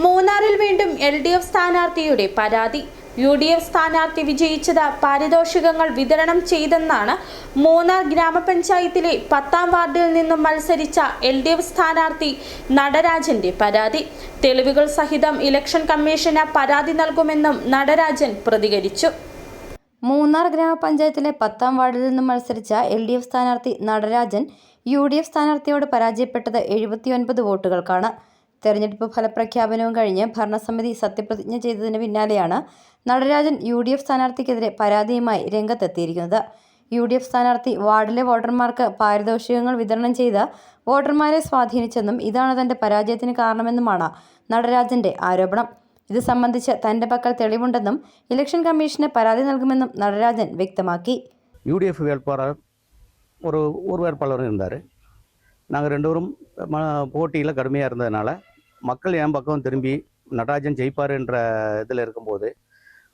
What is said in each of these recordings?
മൂന്നാറിൽ വീണ്ടും LDF സ്ഥാനാർത്ഥിയുടെ പരാതി. UDF സ്ഥാനാർത്ഥി വിജയിച്ചത് പാരിതോഷികങ്ങൾ വിതരണം ചെയ്തെന്നാണ് മൂന്നാർ ഗ്രാമപഞ്ചായത്തിലെ 10ാം വാർഡിൽ നിന്നും മത്സരിച്ച LDF സ്ഥാനാർത്ഥി നടരാജന്റെ പരാതി. തെളിവുകൾ സഹിതം ഇലക്ഷൻ കമ്മീഷന് പരാതി നൽകുമെന്നും നടരാജൻ പ്രതികരിച്ചു. മൂന്നാർ ഗ്രാമപഞ്ചായത്തിലെ 10ാം വാർഡിൽ നിന്നും മത്സരിച്ച LDF സ്ഥാനാർത്ഥി നടരാജൻ UDF സ്ഥാനാർത്ഥിയോട് പരാജയപ്പെട്ടത് 79 വോട്ടുകൾക്കാണ്. തെരഞ്ഞെടുപ്പ് ഫലപ്രഖ്യാപനവും കഴിഞ്ഞ് ഭരണസമിതി സത്യപ്രതിജ്ഞ ചെയ്തതിന് പിന്നാലെയാണ് നടരാജൻ UDF സ്ഥാനാർത്ഥിക്കെതിരെ പരാതിയുമായി രംഗത്തെത്തിയിരിക്കുന്നത്. UDF സ്ഥാനാർത്ഥി വാർഡിലെ വോട്ടർമാർക്ക് പാരിതോഷികങ്ങൾ വിതരണം ചെയ്ത് വോട്ടർമാരെ സ്വാധീനിച്ചെന്നും ഇതാണ് തന്റെ പരാജയത്തിന് കാരണമെന്നുമാണ് നടരാജന്റെ ആരോപണം. ഇത് സംബന്ധിച്ച് തന്റെ പക്കൽ തെളിവുണ്ടെന്നും ഇലക്ഷൻ കമ്മീഷന് പരാതി നൽകുമെന്നും നടരാജൻ വ്യക്തമാക്കി. UDF வேட்பாளர் ஒரு வேட்பாளரும் இருந்தார். நாங்கள் ரெண்டோரும் போட்டியில் கடுமையாக இருந்ததுனால மக்கள் என் பக்கம் திரும்பி நடராஜன் ஜெயிப்பார் என்ற இதில் இருக்கும்போது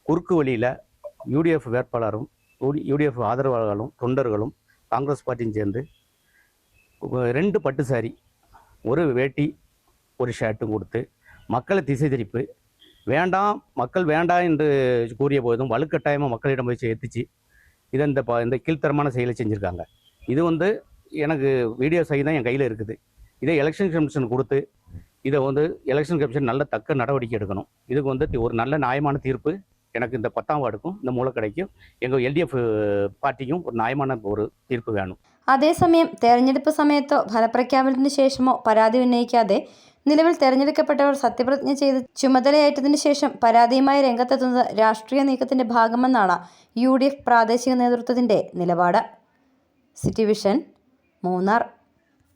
குறுக்கு வழியில் UDF வேட்பாளரும் UDF ஆதரவாளர்களும் தொண்டர்களும் காங்கிரஸ் பார்ட்டியும் சேர்ந்து 2 பட்டு சாரி, ஒரு வேட்டி, ஒரு ஷர்ட்டும் கொடுத்து மக்களை திசை திருப்பி வேண்டாம், மக்கள் வேண்டாம் என்று கூறிய போதும் வலுக்கட்டாயமாக மக்களிடம் போய் எத்திச்சு இதை இந்த கீழ்த்தரமான செயலை செஞ்சுருக்காங்க. இது எனக்கு வீடியோ சகிதம் என் கையில் இருக்குது. இதை எலெக்ஷன் கமிஷன் கொடுத்து இதை எலெக்ஷன் கமிஷன் நல்ல தக்க நடவடிக்கை எடுக்கணும். இதுக்கு ஒரு நல்ல நியாயமான தீர்ப்பு எனக்கு இந்த 10ാം വാർഡുക്കും இந்த മൂലക്കടയ്ക്കും എങ്കിൽ LDF പാർട്ടിക്കും ഒരു ന്യായமான ഒരു തീർപ്പ് വേണം. അതേസമയം തെരഞ്ഞെടുപ്പ് സമയത്തോ ഫലപ്രഖ്യാപനത്തിന് ശേഷമോ പരാതി ഉന്നയിക്കാതെ നിലവിൽ തെരഞ്ഞെടുക്കപ്പെട്ടവർ സത്യപ്രതിജ്ഞ ചെയ്ത് ചുമതലയേറ്റതിനു ശേഷം പരാതിയുമായി രംഗത്തെത്തുന്നത് രാഷ്ട്രീയ നീക്കത്തിന്റെ ഭാഗമെന്നാണ് UDF പ്രാദേശിക നേതൃത്വത്തിന്റെ നിലപാട്. City vision, Munnar.